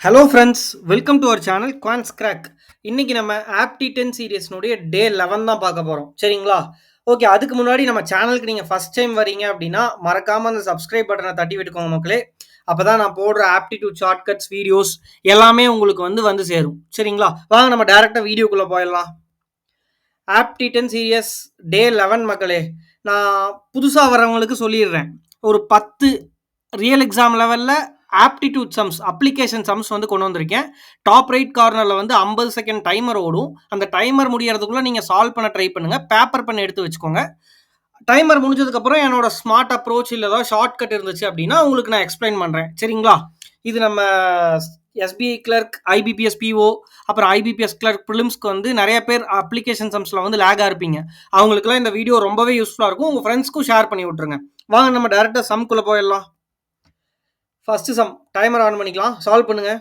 Hello friends, welcome to our channel Quants Crack. இன்னைக்கு நம்ம ஆப்டி 10 சீரியஸ்னுடைய டே 11 தான் பார்க்க போகிறோம். சரிங்களா? ஓகே, அதுக்கு முன்னாடி நம்ம சேனலுக்கு நீங்கள் ஃபர்ஸ்ட் டைம் வரீங்க அப்படின்னா மறக்காமல் அந்த சப்ஸ்கிரைப் பட்டனை தட்டி விட்டுக்கோங்க மக்களே. அப்போ தான் நான் போடுற ஆப்டிடியூட் ஷார்ட்கட்ஸ் வீடியோஸ் எல்லாமே உங்களுக்கு வந்து சேரும். சரிங்களா? வாங்க நம்ம டேரெக்டாக வீடியோக்குள்ளே போயிடலாம். ஆப்டி 10 சீரியஸ் டே 11 மக்களே. நான் புதுசாக வரவங்களுக்கு சொல்லிடுறேன். ஒரு 10 ரியல் எக்ஸாம் லெவலில் ஆப்டிடியூட் சம்ஸ் அப்ளிகேஷன் சம்ஸ் கொண்டு வந்திருக்கேன். டாப் ரைட் கார்னரில் 50 செகண்ட் டைமர் ஓடும். அந்த டைமர் முடியறதுக்குள்ளே நீங்கள் சால்வ் பண்ண ட்ரை பண்ணுங்கள். பேப்பர் பண்ணி எடுத்து வச்சுக்கோங்க. டைமர் முடிஞ்சதுக்கப்புறம் என்னோட ஸ்மார்ட் அப்ரோச் இல்லை ஏதாவது ஷார்ட்கட் இருந்துச்சு அப்படின்னா உங்களுக்கு நான் எக்ஸ்பிளைன் பண்ணுறேன். சரிங்களா? இது நம்ம எஸ்பிஐ கிளர்க், ஐபிபிஎஸ் பிஓ, அப்புறம் ஐபிபிஎஸ் கிளர்க் ப்ரிலிம்ஸ்க்கு நிறைய பேர் அப்ளிகேஷன் சம்ஸில் லேகாக இருப்பீங்க. அவங்களுக்குலாம் இந்த வீடியோ ரொம்பவே யூஸ்ஃபுல்லாக இருக்கும். உங்கள் ஃப்ரெண்ட்ஸ்க்கும் ஷேர் பண்ணி விட்ருங்க. வாங்க நம்ம டேரெக்டாக சம்குள்ளே போயிடலாம். ஃபர்ஸ்ட் சம் டைமர் ஆன் பண்ணிக்கலாம். சால்வ் பண்ணுங்க.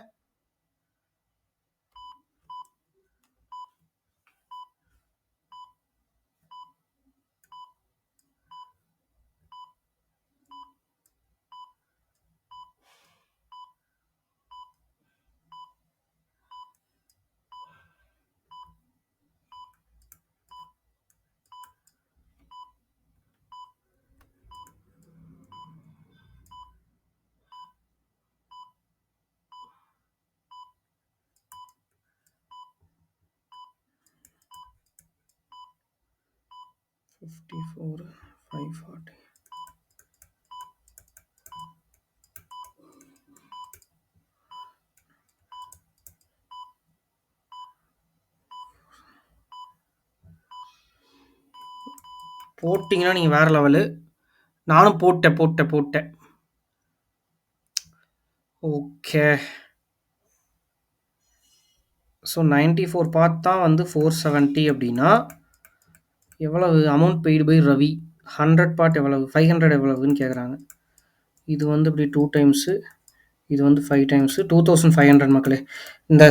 போட்டிங்கன்னா நீங்கள் வேறு லெவலு. நானும் போட்டேன். ஓகே, ஸோ 94 பார்ட் தான் 470 அப்படின்னா எவ்வளவு amount paid by Ravi? 100 part எவ்வளவு? 500 எவ்வளவுன்னு கேட்குறாங்க. இது இப்படி 2 டைம்ஸு, இது 5 டைம்ஸு, 2500 மக்களே. இந்த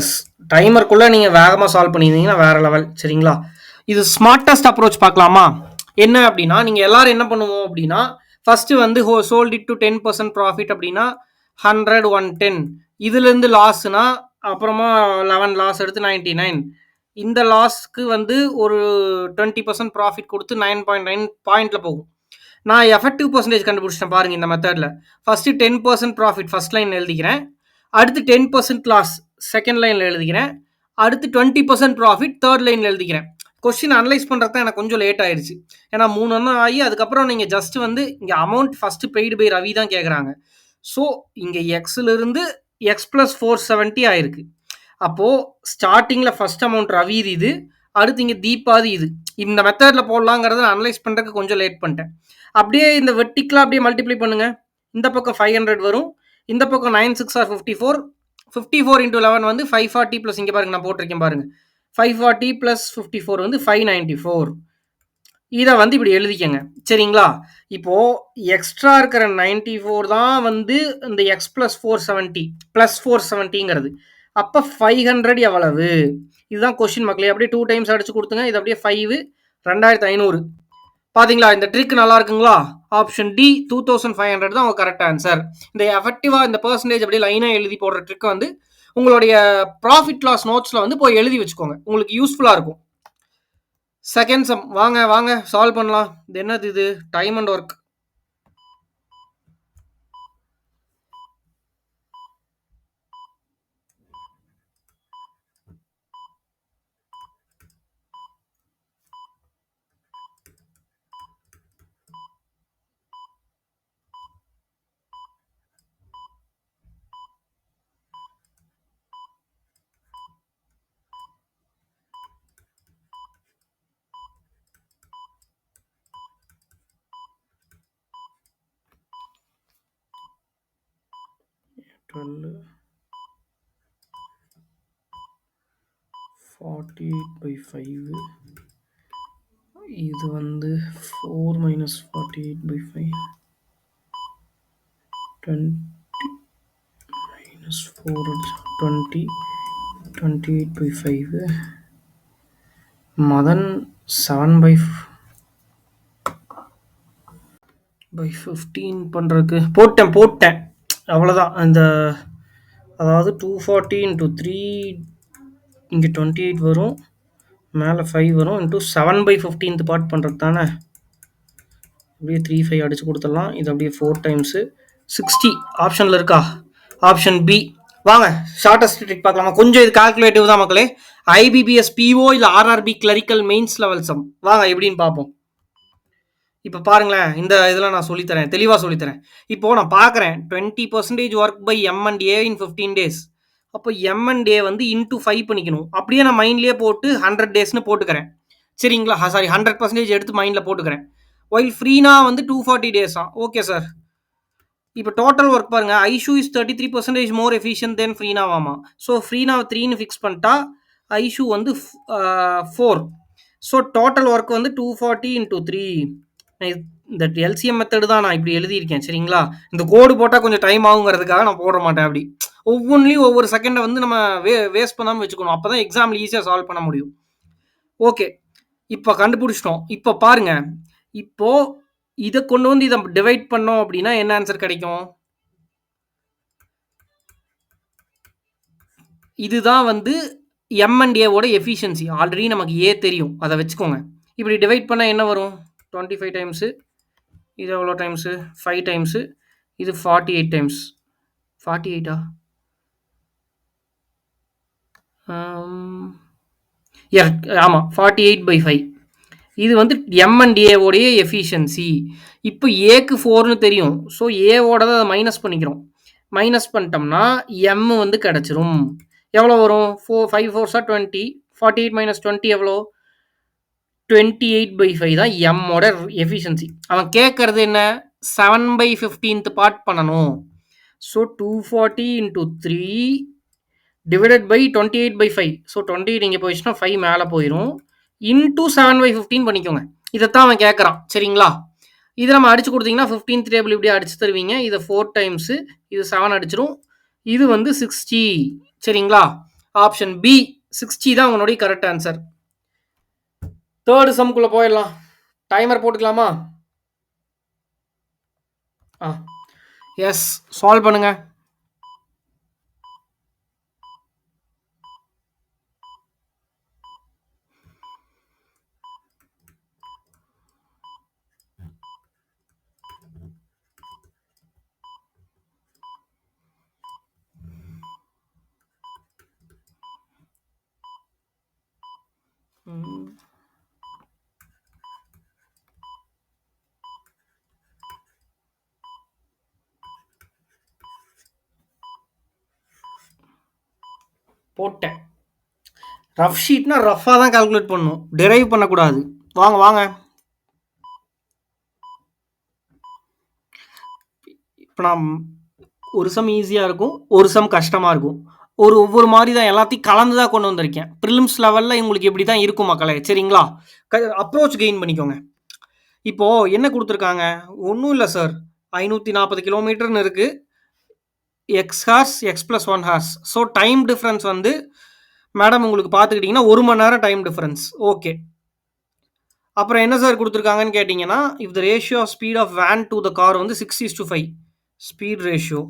டைமருக்குள்ளே நீங்கள் வேகமாக சால்வ் பண்ணியிருந்தீங்கன்னா வேறு லெவல். சரிங்களா? இது ஸ்மார்ட்டஸ்ட் அப்ரோச் பார்க்கலாமா? என்ன அப்படின்னா நீங்கள் எல்லாரும் என்ன பண்ணுவோம் அப்படின்னா first sold it to 10% profit அப்படின்னா 100 110, இதுலேருந்து லாஸ்னா அப்புறமா 11 லாஸ் எடுத்து 99, இந்த லாஸ்க்கு ஒரு 20% ப்ராஃபிட் கொடுத்து 9.9 பாயிண்டில் போகும். நான் எஃபெக்டிவ் பர்சன்டேஜ் கண்டுபிடிச்சிட்டேன் பாருங்க. இந்த மெத்தடில் ஃபஸ்ட்டு 10% ப்ராஃபிட் ஃபர்ஸ்ட் லைன் எழுதிக்கிறேன், அடுத்து 10% லாஸ் செகண்ட் லைனில் எழுதிக்கிறேன், அடுத்து 20% ப்ராஃபிட் தேர்ட் லைனில் எழுதிக்கிறேன். கொஸ்டின் அனலைஸ் பண்ணுறது தான் எனக்கு கொஞ்சம் லேட் ஆயிடுச்சு. ஏன்னா 3 ஒன்றும் ஆகி அதுக்கப்புறம் நீங்கள் ஜஸ்ட் இங்கே amount first paid by Ravi தான் கேட்குறாங்க. ஸோ இங்கே எக்ஸிலிருந்து எக்ஸ் ப்ளஸ் 470 ஆயிருக்கு. அப்போது ஸ்டார்டிங்கில் ஃபஸ்ட் அமௌண்ட் ரவி இது, அடுத்து இங்கே தீபாதி இது. இந்த மெத்தடில் போடலாங்கிறத அனலைஸ் பண்ணுறதுக்கு கொஞ்சம் லேட் பண்ணிட்டேன். அப்படியே இந்த வெர்டிக்கலாக அப்படியே மல்டிப்ளை பண்ணுங்க. இந்த பக்கம் 500 வரும், இந்த பக்கம் 9 6 ஆர் 54, 54 into 11 540 ப்ளஸ் இங்கே பாருங்க நான் போட்டிருக்கேன் பாருங்க 540 ப்ளஸ் 54 594. இதை இப்படி எழுதிக்கங்க. சரிங்களா? இப்போ எக்ஸ்ட்ரா இருக்கிற 94 தான் இந்த எக்ஸ் ப்ளஸ் 470 ப்ளஸ் 470ங்கிறது. அப்போ 500 எவ்வளவு? இதுதான் கொஸ்டின் மக்களே. அப்படியே 2 டைம்ஸ் அடிச்சு கொடுத்துங்க. இது அப்படியே 5 2500. பாத்தீங்களா? இந்த ட்ரிக் நல்லா இருக்குங்களா? ஆப்ஷன் டி 2500 தான் உங்க கரெக்ட் ஆன்சர். இந்த எஃபெக்டிவா இந்த பெர்சன்டேஜ் அப்படியே லைனா எழுதி போடுற ட்ரிக் உங்களுடைய ப்ராஃபிட் லாஸ் நோட்ஸ்ல போய் எழுதி வச்சுக்கோங்க. உங்களுக்கு யூஸ்ஃபுல்லா இருக்கும். செகண்ட் சம் வாங்க சால்வ் பண்ணலாம். இது என்னது? இது டைம் அண்ட் ஒர்க். டுவெல் 48/5. இது 4 minus 48/5 20 minus 4 20 28/5. மதன் 7/15 பண்ணுறதுக்கு போட்டேன். அவ்வளோதான். அந்த அதாவது 240 இன்ட்டு 3 இங்கே 28 வரும், மேலே 5 வரும், இன்ட்டு 7/15 பார்ட் பண்ணுறது தானே. அப்படியே 3/5 அடிச்சு கொடுத்துடலாம். இது அப்படியே 4 டைம்ஸு 60 ஆப்ஷனில் இருக்கா? Option B. வாங்க ஷார்ட்டஸ்ட் ட்ரிக் பார்க்கலாமா? கொஞ்சம் இது கால்குலேட்டிவ் தான் மக்களே. ஐபிபிஎஸ் பிஓ இல்லை RRB clerical mains level sum. வாங்க எப்படின்னு பார்ப்போம். இப்போ பாருங்களேன், இந்த இதில் நான் சொல்லித்தரேன், தெளிவாக சொல்லித்தரேன். இப்போது நான் பார்க்குறேன் 20% work by M and A in 15 days. அப்போ எம் அண்ட் ஏ வந்து இன்டூ 5 பண்ணிக்கணும். அப்படியே நான் மைண்ட்லேயே போட்டு 100 daysன்னு போட்டுக்கிறேன். சரிங்களா? சாரி, 100% எடுத்து மைண்டில் போட்டுக்கிறேன். ஒயில் ஃப்ரீனா வந்து 240 days. Okay sir. இப்போ டோட்டல் ஒர்க் பாருங்க, Aishu is 33% more efficient than ஃப்ரீனாவாமா. ஸோ ஃப்ரீனாவை 3ன்னு ஃபிக்ஸ் பண்ணிட்டா ஐஷு வந்து 4. ஸோ டோட்டல் ஒர்க் வந்து 240 இன்டூ 3. இந்த எல்சிஎம் மெத்தடு தான் நான் இப்படி எழுதியிருக்கேன். சரிங்களா? இந்த கோடு போட்டால் கொஞ்சம் டைம் ஆகுங்கிறதுக்காக நான் போட மாட்டேன். அப்படி ஒவ்வொன்றிலையும் ஒவ்வொரு செகண்டை வந்து நம்ம வேஸ்ட் பண்ணாமல் வச்சுக்கணும். அப்போ தான் எக்ஸாமில் ஈஸியாக சால்வ் பண்ண முடியும். ஓகே, இப்போ கண்டுபிடிச்சிட்டோம். இப்போ பாருங்க, இப்போ இதை கொண்டு வந்து இதை டிவைட் பண்ணோம் அப்படின்னா என்ன ஆன்சர் கிடைக்கும்? இதுதான் வந்து எம் அண்ட் ஏவோட எஃபிஷியன்சி. ஆல்ரெடி நமக்கு ஏ தெரியும், அதை வச்சுக்கோங்க. இப்படி டிவைட் பண்ணால் என்ன வரும்? 25 டைம்ஸு, இது எவ்வளோ டைம்ஸு? 5 டைம்ஸு, இது 48 டைம்ஸ். 48ஆ? ஆமாம், 48/5. இது வந்து எம் அண்ட் ஏவோடைய எஃபிஷியன்சி. இப்போ ஏக்கு 4ன்னு தெரியும். ஸோ ஏவோட அதை மைனஸ் பண்ணிக்கிறோம். மைனஸ் பண்ணிட்டோம்னா எம் வந்து கிடச்சிரும். எவ்வளோ வரும்? 5 4s 20. 48 மைனஸ் 20 எவ்வளோ? 28/5 தான் எம்மோட எஃபிஷியன்சி. அவன் கேட்கறது என்ன? 7/15 பார்ட் பண்ணணும். So 240 into 3 divided by 28/5. So 28 இங்கே போயிடுச்சுன்னா 5 மேலே போயிடும். இன்டூ 7/15 பண்ணிக்கோங்க. இதைத்தான் அவன் கேட்குறான். சரிங்களா? இதை நம்ம அடிச்சு கொடுத்தீங்கன்னா 15th டேபிள் இப்படியே அடிச்சு தருவீங்க. இதை 4 டைம்ஸு, இது 7 அடிச்சிடும். இது வந்து 60. சரிங்களா? ஆப்ஷன் பி 60 தான் உன்னுடைய கரெக்ட் ஆன்சர். தேர்டு சம்குள்ளே போயிடலாம். டைமர் போட்டுக்கலாமா? எஸ், சால்வ் பண்ணுங்க. போட்டேன். ரஃப் ஷீட்னா ரஃபாக தான் கால்குலேட் பண்ணணும், டெரைவ் பண்ணக்கூடாது. வாங்க வாங்க. இப்போ நான் ஒரு சம் ஈஸியாக இருக்கும், ஒரு சம் கஷ்டமாக இருக்கும். ஒவ்வொரு மாதிரி தான், எல்லாத்தையும் கலந்து தான் கொண்டு வந்திருக்கேன். ப்ரிலிம்ஸ் லெவலில் உங்களுக்கு எப்படி தான் இருக்கும் மக்களே. சரிங்களா? அப்ரோச் கெயின் பண்ணிக்கோங்க. இப்போது என்ன கொடுத்துருக்காங்க? ஒன்றும் இல்லை சார், 540 கிலோமீட்டர்னு இருக்குது. X hours, X plus 1 hours. So time difference வந்து மேடம் உங்களுக்கு பார்த்துக்கிட்டிங்கன்னா 1 மணி நேரம் டைம் டிஃப்ரென்ஸ். ஓகே, அப்புறம் என்ன சார் கொடுத்துருக்காங்கன்னு கேட்டிங்கன்னா, if the ratio of speed of van to the car வந்து 6:5 speed ratio,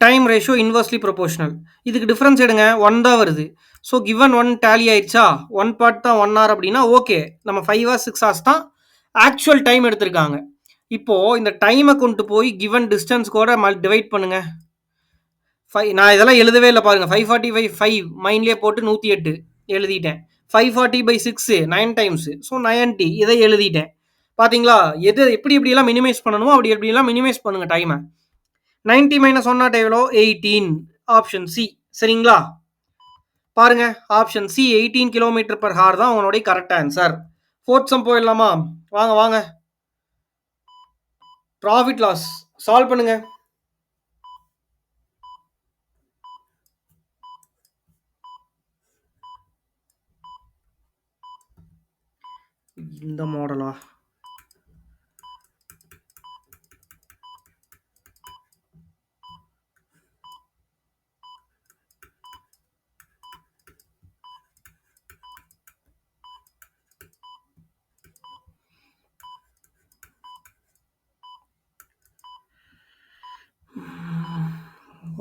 time ratio inversely proportional. இதுக்கு டிஃப்ரென்ஸ் எடுங்க, 1 தான் வருது. ஸோ கிவன் 1 டேலி ஆயிடுச்சா? 1 பார்ட் தான் 1 hour அப்படின்னா ஓகே, நம்ம 5 hours 6 hours தான் ஆக்சுவல் டைம் எடுத்திருக்காங்க. இப்போது இந்த டைமை கொண்டு போய் கிவன் டிஸ்டன்ஸ் கூட டிவைட் பண்ணுங்க. நான் இதெல்லாம் எழுதவே இல்லை பாருங்க. 540/5 மைண்ட்லேயே போட்டு 108 எழுதிட்டேன். 540/6 9 டைம்ஸ். ஸோ 90 இதை எழுதிட்டேன். பார்த்தீங்களா? எப்படி எப்படியெல்லாம் மினிமைஸ் பண்ணணுமோ அப்படி எப்படியெல்லாம் மினிமைஸ் பண்ணுங்க டைமை. 90 - 1 எவ்வளோ? 18. Option C. சரிங்களா? பாருங்க, ஆப்ஷன் சி 18 km/h தான் உங்களுடைய கரெக்ட் ஆன்சர். ஃபோர்த் சம் போயிடலாமா? வாங்க வாங்க. ப்ராஃபிட் லாஸ் சால்வ் பண்ணுங்க. இந்த மாடலா?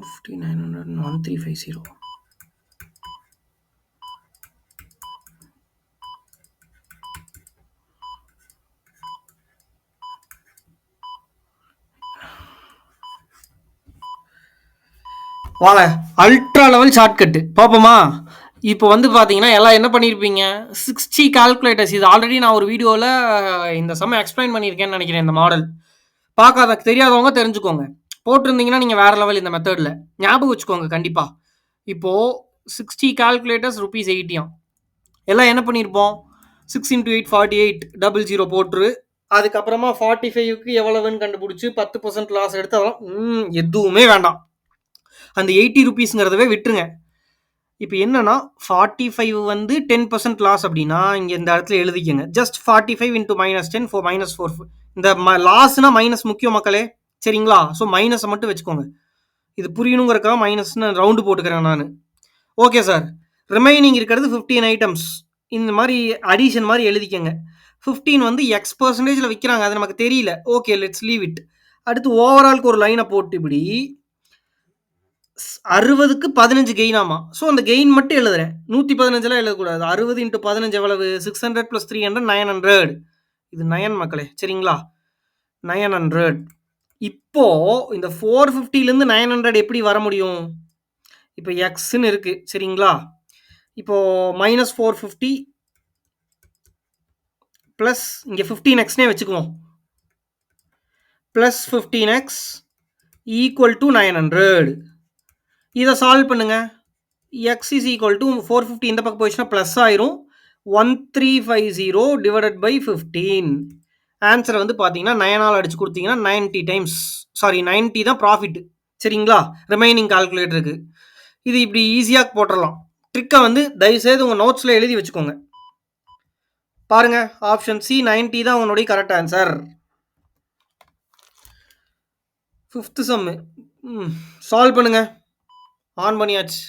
5900 1350. வாங்க, அல்ட்ரா லெவல் ஷார்ட்கட்டு பார்ப்போமா? இப்போ வந்து பார்த்தீங்கன்னா, எல்லாம் என்ன பண்ணியிருப்பீங்க? 60 கால்குலேட்டர்ஸ் இது ஆல்ரெடி நான் ஒரு வீடியோல இந்த சம் எக்ஸ்பிளைன் பண்ணியிருக்கேன்னு நெனைக்கிறேன் இந்த மாடல். பார்க்காத தெரியாதவங்க தெரிஞ்சுக்கோங்க. போட்டிருந்தீங்கன்னா, நீங்க வேற லெவல் இந்த மெத்தட்ல. ஞாபகம் வச்சுக்கோங்க கண்டிப்பா. இப்போ 60 கால்குலேட்டர்ஸ் ரூபீஸ் 80 எல்லாம் என்ன பண்ணியிருப்போம்? 6 × 8 48 00 போட்டுரு. அதுக்கப்புறமா 45க்கு எவ்வளவுன்னு கண்டுபிடிச்சு 10% லாஸ் எடுத்து அதெல்லாம் எதுவுமே வேண்டாம். அந்த 80 ரூபீஸ்ங்கிறதவே விட்டுருங்க. இப்போ என்னன்னா 45 வந்து 10% லாஸ் அப்படின்னா இங்க இந்த இடத்துல எழுதிக்கங்க. ஜஸ்ட் 45 இன்டூ -10 -4 இந்த லாஸ்னா மைனஸ் முக்கியம் மக்களே, சரிங்களா? ஸோ மைனஸை மட்டும் வச்சுக்கோங்க. இது புரியணுங்கிறக்காக மைனஸ்னு ரவுண்டு போட்டுக்கிறேன் நான். Okay sir. ரிமைனிங் இருக்கிறது 15 ஐட்டம்ஸ். இந்த மாதிரி அடிஷன் மாதிரி எழுதிக்கங்க. 15 வந்து எக்ஸ் பர்சன்டேஜில் விற்கிறாங்க, அது நமக்கு தெரியல. Okay, let's leave it. அடுத்து ஓவராலுக்கு ஒரு லைனை போட்டு இப்படி 60க்கு 15 கெயின் ஆமா. ஸோ அந்த கெயின் மட்டும் எழுதுறேன். 115 எழுதக்கூடாது. 60 × 15 எவ்வளவு? 600 + 300 900. இது 9 மக்களே, சரிங்களா? 900. இப்போ இந்த 450லேருந்து 900 எப்படி வர முடியும்? இப்போ எக்ஸ்ன்னு இருக்கு, சரிங்களா? இப்போ -450 ப்ளஸ் இங்கே 15x வச்சுக்குவோம். Plus 15x equal to 900. இதை சால்வ் பண்ணுங்க. x is equal to 450 இந்த பக்கம் போயிடுச்சுன்னா ப்ளஸ் ஆயிரும். 1350 டிவைடட் பை 15. ஆன்சரை வந்து பார்த்தீங்கன்னா 9ஆல் அடிச்சு கொடுத்தீங்கன்னா 90 டைம்ஸ், சாரி 90 தான் ப்ராஃபிட், சரிங்களா? ரிமைனிங் கால்குலேட்டருக்கு இது இப்படி ஈஸியாக போட்டுடலாம். ட்ரிக்கை வந்து தயவுசெய்து உங்கள் நோட்ஸில் எழுதி வச்சுக்கோங்க. பாருங்க, ஆப்ஷன் சி 90 தான் உன்னுடைய கரெக்ட் ஆன்சர். 5th சம்மு சால்வ் பண்ணுங்க. ஆன் பண்ணியாச்சு.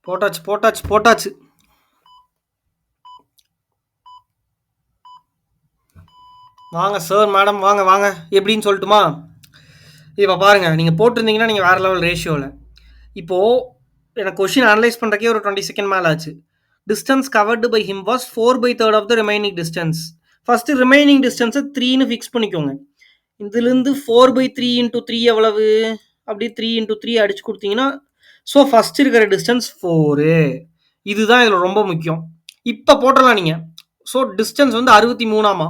போட்டாச்சு போட்டாச்சு போட்டாச்சு. வாங்க சார், மேடம் வாங்க வாங்க. எப்படின்னு சொல்லட்டுமா? இப்போ பாருங்கள், நீங்கள் போட்டிருந்தீங்கன்னா நீங்கள் வேறு லெவல் ரேஷியோவில். இப்போது எனக்கு கொஷின் அனலைஸ் பண்ணுறக்கே ஒரு 20 செகண்ட் மேலே ஆச்சு. Distance covered by him was 4/3 of the remaining distance. First remaining டிஸ்டன்ஸை 3ன்னு ஃபிக்ஸ் பண்ணிக்கோங்க. இதுலேருந்து 4/3 × 3 எவ்வளவு? அப்படியே 3 × 3 அடிச்சு கொடுத்தீங்கன்னா, ஸோ ஃபஸ்ட் இருக்கிற டிஸ்டன்ஸ் 4. இதுதான் இதில் ரொம்ப முக்கியம். இப்போ போட்டலாம் நீங்கள். ஸோ டிஸ்டன்ஸ் வந்து 63ஆமா.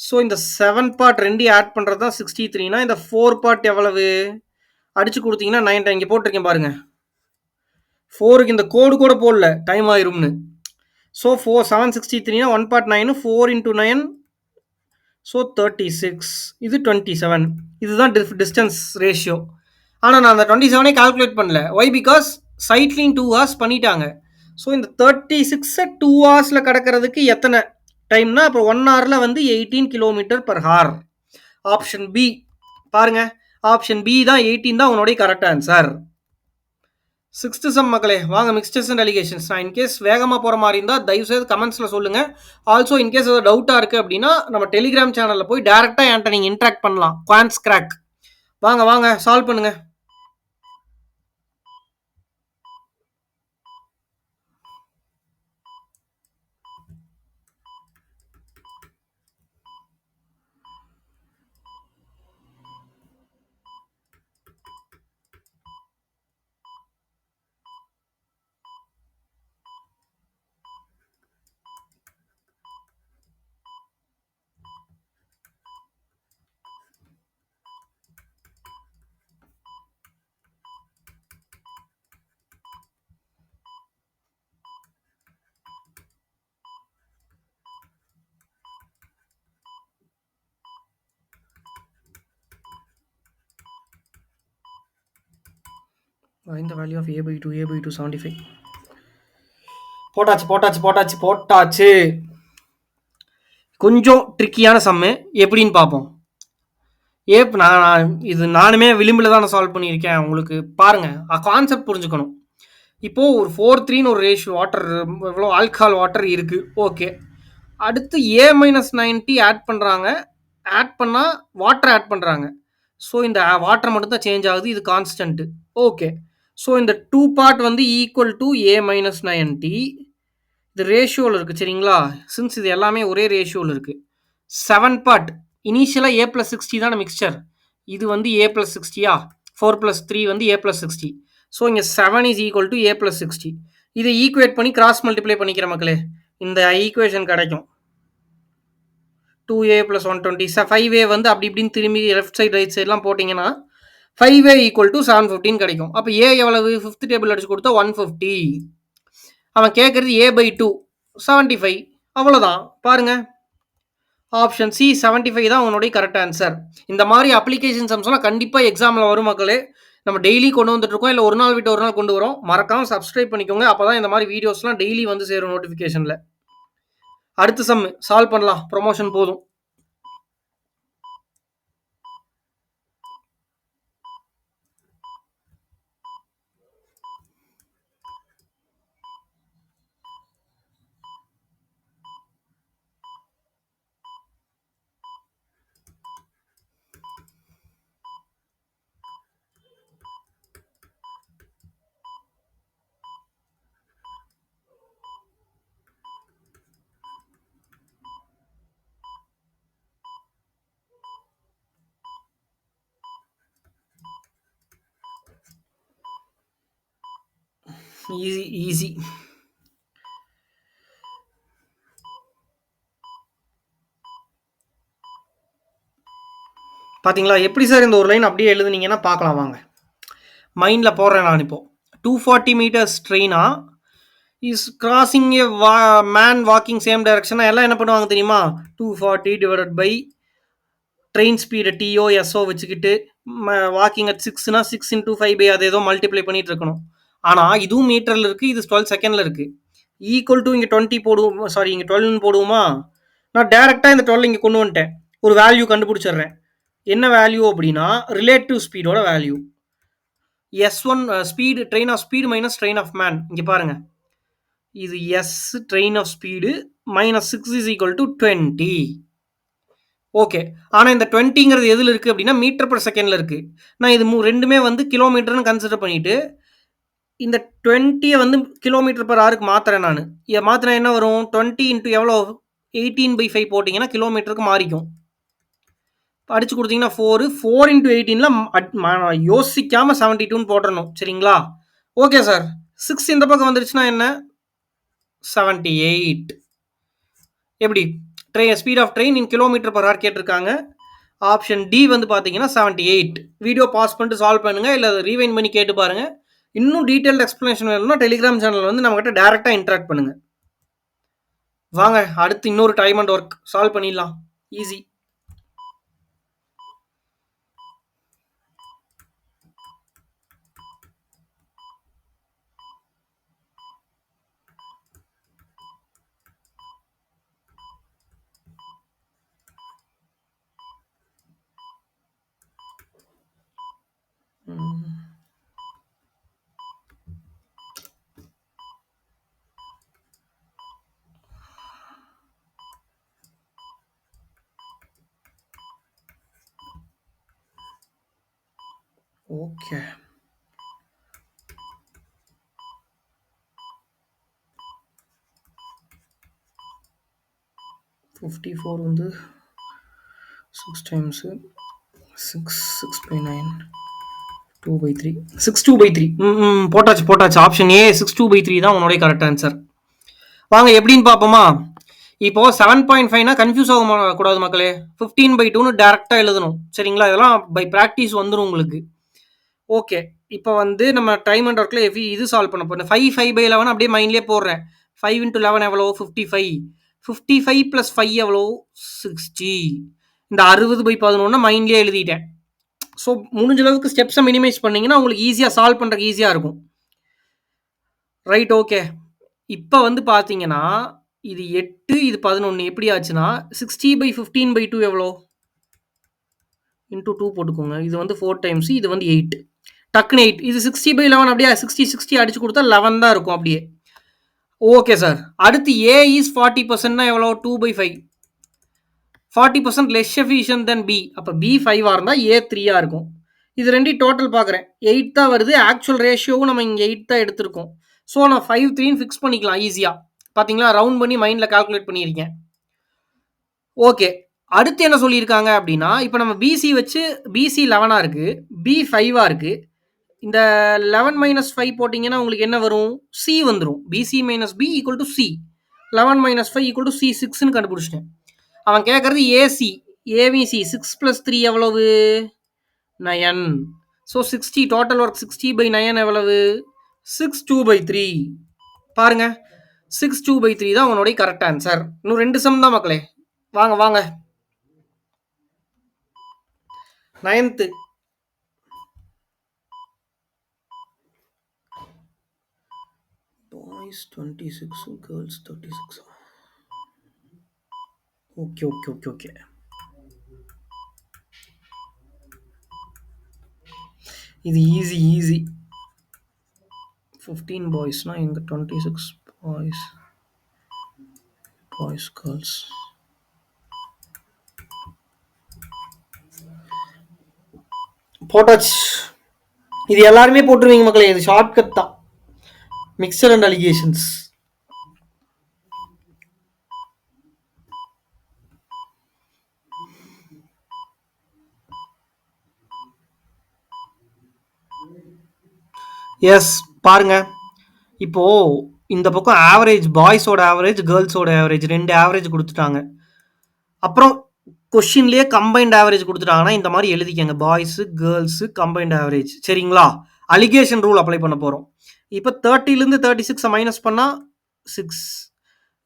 ஸோ இந்த 7 பார்ட் 2 ஆட் பண்ணுறது தான் 63னா இந்த 4 பார்ட் எவ்வளவு? அடிச்சு கொடுத்தீங்கன்னா 9. இங்கே போட்டிருக்கேன் பாருங்க. 4க்கு இந்த கோடு கூட போடல, டைம் ஆயிரும்னு. ஸோ 763னா 1 பார்ட் 9, 4 × 9, ஸோ 36. இது 27. இதுதான் டிஸ்டன்ஸ் ரேஷியோ. ஆனால் நான் அந்த 27 கால்குலேட் பண்ணல. ஒய்? பிகாஸ் சைட்லிங் 2 hours பண்ணிட்டாங்க. ஸோ இந்த 36 2 hours கடக்கிறதுக்கு எத்தனை டைம்னா அப்போ 1 hourல வந்து 18 km/h. ஆப்ஷன் பி பாருங்க. ஆப்ஷன் பி தான் 18 தான் உன்னுடைய கரெக்ட் ஆன்சர். 6th சம் மக்களே, வாங்க மிக்ஸ்டர்ஸ் அண்ட் அலிகேஷன்ஸ். நான் இன்கேஸ் வேகமாக போகிற மாதிரி இருந்தால் தயவுசெய்து கமெண்ட்ஸில் சொல்லுங்கள். ஆல்சோ இன்கேஸ் ஏதாவது டவுட்டாக இருக்குது அப்படின்னா நம்ம டெலிகிராம் சேனலில் போய் டேரெக்டாக என்கிட்ட நீங்கள் இன்ட்ராக்ட் பண்ணலாம். Quants crack. வாங்க வாங்க சால்வ் பண்ணுங்கள். Find the value of a by 2, a by 2 75. போட்டாச்சு. கொஞ்சம் ட்ரிக்கியான சம்மு எப்படின்னு பார்ப்போம். இது நானுமே விளிம்பில் தான் சால்வ் பண்ணியிருக்கேன். உங்களுக்கு பாருங்க, கான்செப்ட் புரிஞ்சுக்கணும். இப்போ ஒரு 4:3 ஒரு ரேஷியோ வாட்டர், எவ்வளோ ஆல்கஹால் வாட்டர் இருக்கு. ஓகே, அடுத்து A-90 ஆட் பண்ணுறாங்க. ஆட் பண்ணால் வாட்டர் ஆட் பண்ணுறாங்க. ஸோ இந்த வாட்டர் மட்டும் தான் சேஞ்ச் ஆகுது. இது கான்ஸ்டன்ட்டு. ஓகே, ஸோ இந்த 2 பார்ட் வந்து ஈக்குவல் டு A-90. இது ரேஷியோவில் இருக்குது சரிங்களா. சின்ஸ் இது எல்லாமே ஒரே ரேஷியோவில் இருக்குது. 7 பார்ட் இனிஷியலாக A+60 தானே மிக்சர். இது வந்து A+60யா, 4+3 வந்து A+60. ஸோ இங்கே 7 இஸ் ஈக்குவல் டு A+60. இதை ஈக்குவேட் பண்ணி கிராஸ் மல்டிப்ளை பண்ணிக்கிற மக்களே, இந்த ஈக்குவேஷன் கிடைக்கும். 2A + 120. 5A வந்து அப்படி இப்படின்னு திரும்பி லெஃப்ட் சைடு ரைட் சைட்லாம் போட்டிங்கன்னா 5A ஈக்குவல் டு 715 கிடைக்கும். அப்போ ஏ எவ்வளவு, 5th டேபிள் அடிச்சு கொடுத்தா 150. அவன் கேட்குறது A/2 75. அவ்வளோதான். பாருங்க, ஆப்ஷன் சி 75 தான் உன்னுடைய கரெக்ட் ஆன்சர். இந்த மாதிரி அப்ளிகேஷன் சம்ஸ்லாம் கண்டிப்பாக எக்ஸாமில் வரும் மக்களே. நம்ம டெய்லி கொண்டு வந்துட்டு இருக்கோம், இல்லை ஒரு நாள் விட்டு ஒரு நாள் கொண்டு வரோம். மறக்காமல் சப்ஸ்கிரைப் பண்ணிக்கோங்க. அப்போ தான் இந்த மாதிரி வீடியோஸ்லாம் டெய்லி வந்து சேரும் நோட்டிஃபிகேஷனில். அடுத்த சம் சால்வ் பண்ணலாம், ப்ரொமோஷன் போதும். ஈஸி. பார்த்தீங்களா எப்படி சார் இந்த ஒரு லைன் அப்படியே எழுதுனீங்கன்னா பார்க்கலாம் வாங்க. மைண்டில் போடுறேன் நான். இப்போ 240 meters ட்ரெயினா is crossing a man walking same டைரக்ஷனா எல்லாம் என்ன பண்ணுவாங்க தெரியுமா, 240 டிவைடட் பை ட்ரெயின் ஸ்பீடு டிஓ எஸ்ஓ வச்சுக்கிட்டு வாக்கிங் அட் 6னா 6 × 5 அது ஏதோ மல்டிப்ளை பண்ணிட்டு இருக்கணும். ஆனால் இதுவும் மீட்டரில் இருக்குது, இது 12 செகண்டில் இருக்குது. ஈக்குவல் டு இங்கே 20 போடுவோம், சாரி இங்கே 12 போடுவோமா. நான் டேரெக்டாக இந்த 12 இங்கே கொண்டு வந்துட்டேன். ஒரு வேல்யூ கண்டுபிடிச்சிடுறேன். என்ன வேல்யூ அப்படின்னா ரிலேட்டிவ் ஸ்பீடோட value. S1 speed, train of speed minus train of man. இங்கே பாருங்க, இது S train of speed minus 6 is equal to 20. Okay, ஆனால் இந்த 20ங்கிறது எதில் இருக்குது அப்படின்னா மீட்டர் பர் செகண்டில் இருக்குது. நான் இது ரெண்டுமே வந்து கிலோமீட்டர்னு கன்சிடர் பண்ணிவிட்டு இந்த 20 வந்து கிலோமீட்டர் பர் ஹவருக்கு மாற்றுறேன். நான் இதை மாற்றினா என்ன வரும், 20 × எவ்வளோ 18/5 போட்டிங்கன்னா கிலோமீட்டருக்கு மாறிக்கும். அடிச்சு கொடுத்தீங்கன்னா 4 × 18ல யோசிக்காமல் 72 போட்டுறணும் சரிங்களா. ஓகே சார், 6 இந்த பக்கம் வந்துருச்சுன்னா என்ன, 78. எப்படி speed of train in kilometer per hour கேட்டிருக்காங்க. ஆப்ஷன் டி வந்து பார்த்தீங்கன்னா 78. வீடியோ பாஸ் பண்ணிட்டு சால்வ் பண்ணுங்கள், இல்லை ரீவைண்ட் பண்ணி கேட்டு பாருங்கள். இன்னும் டீட்டெயில்டு எக்ஸ்ப்ளனேஷன் வேணும்னா டெலிகிராம் சேனல் வந்து நம்மகிட்ட டேரெக்டாக இன்ட்ராக்ட் பண்ணுங்கள். வாங்க அடுத்து இன்னொரு டைம் அண்ட் ஒர்க் சால்வ் பண்ணிடலாம். ஈஸி. ஓகே, வந்து 6 டைம்ஸு 6/9 2/3 6/2/3. போட்டாச்சு. ஆப்ஷன் ஏ 6/2/3 தான் உன்னுடைய கரெக்ட் ஆன்சர். வாங்க எப்படின்னு பார்ப்போமா. இப்போ 7.5னா கன்ஃபியூஸ் ஆக கூடாது மக்களே. 15/2ன்னு டேரெக்டாக எழுதணும் சரிங்களா. இதெல்லாம் பை ப்ராக்டிஸ் வந்துடும் உங்களுக்கு. ஓகே, இப்போ வந்து நம்ம டைம் அண்ட் ஒர்க்கில் இது சால்வ் பண்ண போகிறேன். 5/11 அப்படியே மைண்ட்லேயே போடுறேன். 5 × 11 எவ்வளோ, 55. 55 + 5 எவ்வளோ, 60. இந்த 60/11 மைண்ட்லேயே எழுதிட்டேன். ஸோ முடிஞ்ச அளவுக்கு ஸ்டெப்ஸை மினிமைஸ் பண்ணீங்கன்னா உங்களுக்கு ஈஸியாக சால்வ் பண்ணுறதுக்கு ஈஸியாக இருக்கும். Right, okay. இப்போ வந்து பார்த்தீங்கன்னா இது 8, இது 11 எப்படி ஆச்சுன்னா 60/15/2 எவ்வளோ? இன்டூ 2 போட்டுக்கோங்க. இது வந்து 4 டைம்ஸ், இது வந்து 8. டக்குன்னு 8. இது 60/11 அப்படியே 60 அடிச்சு கொடுத்தா 11 தான் இருக்கும் அப்படியே. Okay sir. அடுத்து A இஸ் 40%னா எவ்வளோ? 2/5. 40% லெஸ் எஃபிஷியன்ட் தென் B. அப்போ B 5 இருந்தால் A 3 இருக்கும். இது ரெண்டையும் டோட்டல் பார்க்குறேன். 8 தான் வருது. ஆக்சுவல் ரேஷியோவும் நம்ம இங்கே 8 தான் எடுத்திருக்கோம். ஸோ நான் 5 3 ஃபிக்ஸ் பண்ணிக்கலாம் ஈஸியாக. பார்த்தீங்களா, ரவுண்ட் பண்ணி மைண்டில் கால்குலேட் பண்ணியிருக்கேன். ஓகே, அடுத்து என்ன சொல்லியிருக்காங்க அப்படின்னா, இப்போ நம்ம பிசி வச்சு பிசி 11 இருக்கு, பி 5 இருக்கு. இந்த 11 - 5 போட்டிங்கன்னா உங்களுக்கு என்ன வரும்? சி வந்துடும். BC - B equal to C. 11 - 5 equal to C 6ன்னு கண்டுபிடிச்சிட்டேன். அவன் கேட்கறது ஏசி. ஏவிசி 6 + 3 எவ்வளவு? 9. ஸோ 60 டோட்டல் ஒர்க் 60/9 எவ்வளவு? 6/2/3. பாருங்க, 6/2/3 தான் உன்னுடைய கரெக்ட் ஆன்சர். இன்னும் 2 சம் தான் மக்களே. வாங்க வாங்க. 9th boys 26, girls 36. ஓகே. இது ஈஸி. 15 பாய்ஸ்னா இங்க 26 பாய்ஸ் கேர்ள்ஸ். போட்டாச்சு. இது எல்லாருமே போட்டுருவீங்க மக்களே. இது ஷார்ட்கட் தான். Mixer and allegations. எஸ், பாருங்க. இப்போ இந்த பக்கம் ஆவரேஜ், பாய்ஸோட ஆவரேஜ், கேர்ள்ஸோட ஆவரேஜ், 2 ஆவரேஜ் கொடுத்துட்டாங்க. அப்புறம் கொஸ்டின்லேயே கம்பைன்ட் ஆவரேஜ் கொடுத்துட்டாங்கன்னா இந்த மாதிரி எழுதிக்கங்க. Boys girls combined average. சரிங்களா? அலிகேஷன் ரூல் அப்ளை பண்ண போகிறோம். இப்போ 30லேருந்து 36 மைனஸ் பண்ணால் 6.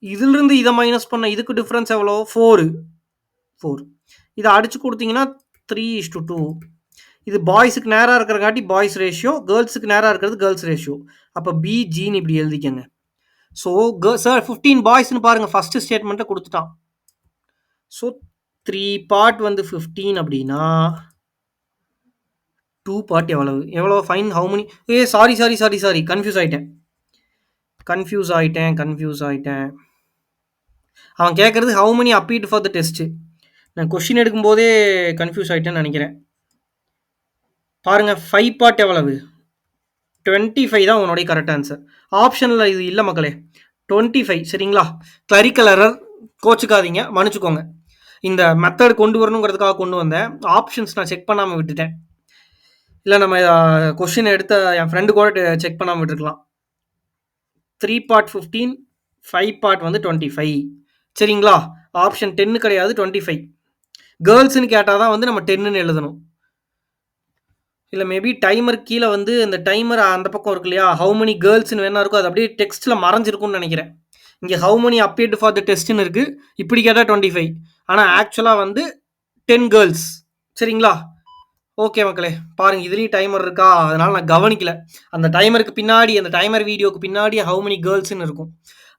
இதிலிருந்து இதை மைனஸ் பண்ண இதுக்கு டிஃப்ரென்ஸ் எவ்வளோ? 4. இதை அடிச்சு கொடுத்தீங்கன்னா 3:2. இது பாய்ஸுக்கு நேராக இருக்கிறங்காட்டி பாய்ஸ் ரேஷியோ, கேர்ள்ஸுக்கு நேராக இருக்கிறது கேர்ள்ஸ் ரேஷியோ. அப்போ பிஜின்னு இப்படி எழுதிக்கங்க. ஸோ சார் 15 பாய்ஸ்னு பாருங்கள், ஃபஸ்ட்டு ஸ்டேட்மெண்ட்டை கொடுத்துட்டான். ஸோ 3 பார்ட் வந்து 15 அப்படின்னா 2 பார்ட் எவ்வளோ? Fine how many? Sorry confuse ஆகிட்டேன். அவன் கேட்குறது how many appeared for the test. நான் கொஷின் எடுக்கும்போதே கன்ஃபியூஸ் ஆகிட்டேன்னு நினைக்கிறேன். பாருங்கள், 5 பார்ட் எவ்வளவு? 25 தான் உன்னுடைய கரெக்ட் ஆன்சர். ஆப்ஷனில் இது இல்லை மக்களே, 25. சரிங்களா? கிளரிக்கல் எரர், கோச்சுக்காதீங்க, மன்னிச்சுக்கோங்க. இந்த மெத்தட் கொண்டு வரணுங்கிறதுக்காக கொண்டு வந்தேன். ஆப்ஷன்ஸ் நான் செக் பண்ணாமல் விட்டுட்டேன். இல்லை நம்ம கொஷின் எடுத்த என் ஃப்ரெண்டு கூட செக் பண்ணாமல் விட்டுருக்கலாம். 3 பார்ட் 15, 5 பார்ட் வந்து 25. சரிங்களா? ஆப்ஷன் 10 கிடையாது, 25. கேர்ள்ஸ்ன்னு கேட்டால் தான் வந்து நம்ம 10ன்னு எழுதணும். இல்லை மேபி டைமர் கீழே வந்து இந்த டைமர் அந்த பக்கம் இருக்கு இல்லையா, ஹவு many கேர்ள்ஸ்னு வேணா இருக்கும், அது அப்படியே டெக்ஸ்ட்டில் மறைஞ்சிருக்கும்னு நினைக்கிறேன். இங்கே how many appeared for the டெஸ்ட்னு இருக்குது. இப்படி கேட்டால் 25. ஆனால் ஆக்சுவலாக வந்து 10 கேர்ள்ஸ். சரிங்களா? ஓகே மக்களே, பாருங்கள், இதுலேயும் டைமர் இருக்கா, அதனால் நான் கவனிக்கல. அந்த டைமருக்கு பின்னாடி, அந்த டைமர் வீடியோக்கு பின்னாடி ஹவு many கேர்ள்ஸ்னு இருக்கும்.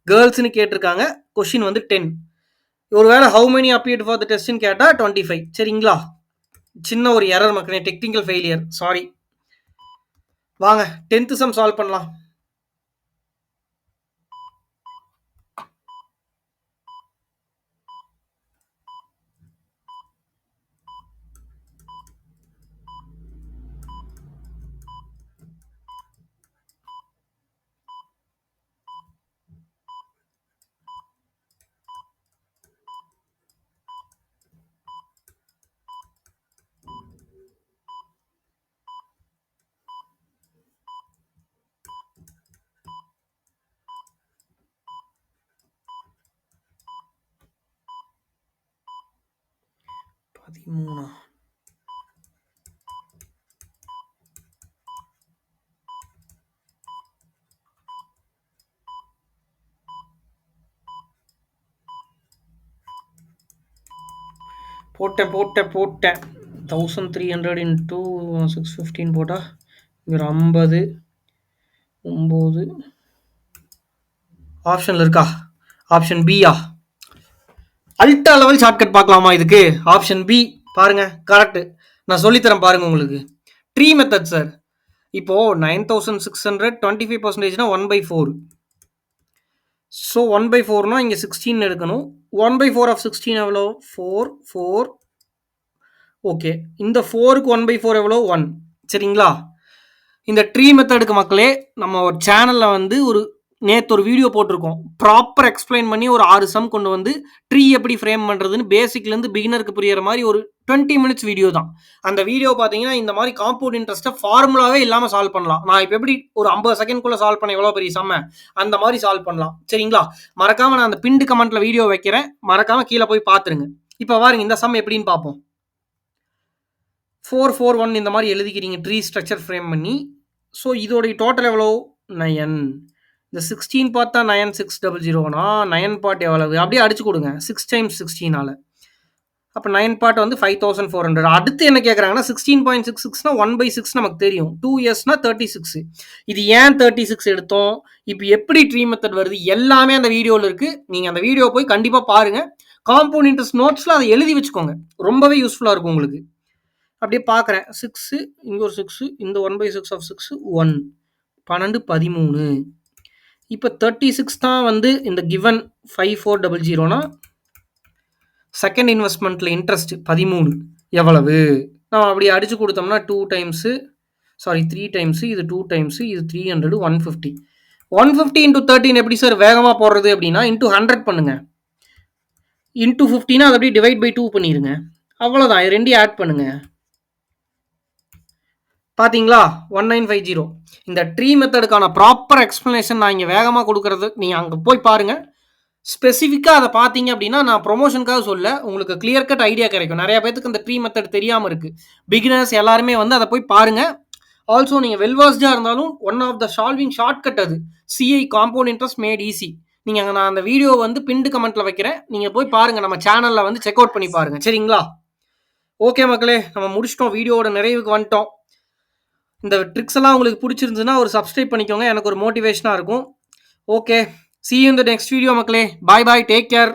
கேர்ள்ஸ்னு கேட்டிருக்காங்க, கொஷின் வந்து 10. ஒருவேளை how many appeared for the டெஸ்ட்னு கேட்டால் 25. சரிங்களா? சின்ன ஒரு எரர் மக்களே, டெக்னிக்கல் ஃபெயிலியர், சாரி. வாங்க 10th சம் சால்வ் பண்ணலாம். போட்டேன். 1300 இன்ட்டு 615 போட்டால் இங்கே 50 9 ஆப்ஷனில் இருக்கா? ஆப்ஷன் பியா? அல்ட்ரா லெவல் ஷார்ட்கட் பார்க்கலாமா இதுக்கு? ஆப்ஷன் பி பாருங்க, கரெக்ட். நான் சொல்லித்தரேன் பாருங்க உங்களுக்கு. Tree method sir. இப்போ 9600 25% 1/4. ஸோ 1/4னா இங்கே 16 எடுக்கணும். 1/4 ஆஃப் 16 எவ்வளோ? 4 4. ஓகே, இந்த 4க்கு 1/4 எவ்வளோ? 1. சரிங்களா? இந்த ட்ரீ மெத்தடுக்கு மக்களே நம்ம ஒரு சேனலில் வந்து நேற்று ஒரு வீடியோ போட்டிருக்கோம். ப்ராப்பர் எக்ஸ்பிளைன் பண்ணி ஒரு 6 சம் கொண்டு வந்து ட்ரீ எப்படி ஃப்ரேம் பண்ணுறதுன்னு பேசிக்லேருந்து பிகினருக்கு புரியிற மாதிரி ஒரு 20 மினிட்ஸ் வீடியோ தான். அந்த வீடியோ பார்த்தீங்கன்னா இந்த மாதிரி காம்பவுண்ட் இன்ட்ரெஸ்ட்டை ஃபார்முலாவே இல்லாமல் சால்வ் பண்ணலாம். நான் இப்போ எப்படி ஒரு 50 செகண்ட்குள்ளே சால்வ் பண்ண எவ்வளோ பெரிய சம்ம, அந்த மாதிரி சால்வ் பண்ணலாம். சரிங்களா? மறக்காமல் நான் அந்த பின்டு கமெண்ட்டில் வீடியோ வைக்கிறேன், மறக்காமல் கீழே போய் பார்த்துருங்க. இப்போ பாருங்க இந்த சம் எப்படின்னு பார்ப்போம். 4 4 1 இந்த மாதிரி எழுதிக்கிறீங்க ட்ரீ ஸ்ட்ரக்சர் ஃப்ரேம் பண்ணி. ஸோ இதோடைய டோட்டல் எவ்வளோ? 9. இந்த 16 பார்த்தா 9600னா 9 பார்ட் எவ்வளவு? அப்படியே அடிச்சு கொடுங்க 6 × 16ஆல். அப்போ 9 பார்ட் வந்து 5400. அடுத்து என்ன கேட்குறாங்கன்னா 16.66னா 1/6 நமக்கு தெரியும். 2sனா 36. இது ஏன் 36 எடுத்தோம், இப்போ எப்படி ட்ரீ மெத்தட் வருது, எல்லாமே அந்த வீடியோவில் இருக்குது. நீங்கள் அந்த வீடியோ போய் கண்டிப்பாக பாருங்கள். காம்பவுண்ட் இன்ட்ரெஸ்ட் நோட்ஸில் அதை எழுதி வச்சுக்கோங்க, ரொம்பவே யூஸ்ஃபுல்லாக இருக்கும் உங்களுக்கு. அப்படியே பார்க்குறேன் 6, இங்கே ஒரு 6, இந்த 1/6 ஆஃப் 6 1, 12 13. இப்போ 36 தான் வந்து இந்த கிவன் 5400னா செகண்ட் இன்வெஸ்ட்மெண்ட்டில் இன்ட்ரெஸ்ட் 13 எவ்வளவு? நம்ம அப்படி அடித்து கொடுத்தோம்னா 2 டைம்ஸு, சாரி 3 டைம்ஸு, இது 2 டைம்ஸு, இது 300, 150. 150 இன்ட்டு 13 எப்படி சார் வேகமாக போடுறது அப்படின்னா இன்ட்டு 100 பண்ணுங்க. இன்ட்டு 50னா அதை அப்படியே டிவைட் பை 2 பண்ணிடுங்க. அவ்வளோதான், இது ரெண்டையும் ஆட் பண்ணுங்க. பார்த்தீங்களா? 1950. இந்த ட்ரீ மெத்தடுக்கான ப்ராப்பர் எக்ஸ்ப்ளனேஷன் நான் இங்கே வேகமாக கொடுக்குறது, நீங்கள் அங்கே போய் பாருங்கள். ஸ்பெசிஃபிக்காக அதை பார்த்தீங்க அப்படின்னா நான் ப்ரொமோஷனுக்காக சொல்ல, உங்களுக்கு கிளியர் கட் ஐடியா கிடைக்கும். நிறைய பேருக்கு இந்த ட்ரீ மெத்தட் தெரியாமல் இருக்குது. பிகினர்ஸ் எல்லாருமே வந்து அதை போய் பாருங்கள். ஆல்சோ நீங்கள் வெல்வாஸ்டாக இருந்தாலும் one of the solving shortcut அது. CI compound interest made easy. நீங்கள் நான் அந்த வீடியோ வந்து பின்டு கமெண்ட்டில் வைக்கிறேன், நீங்கள் போய் பாருங்கள். நம்ம சேனலில் வந்து செக் அவுட் பண்ணி பாருங்கள். சரிங்களா? ஓகே மக்களே, நம்ம முடிச்சிட்டோம். வீடியோவோட நிறைவுக்கு வந்துட்டோம். இந்த ட்ரிக்ஸ் எல்லாம் உங்களுக்கு பிடிச்சிருந்துச்சுன்னா ஒரு சப்ஸ்கிரைப் பண்ணிக்கோங்க, எனக்கு ஒரு மோட்டிவேஷனாக இருக்கும். Okay, see you in the next video மக்களே. Bye bye, take care.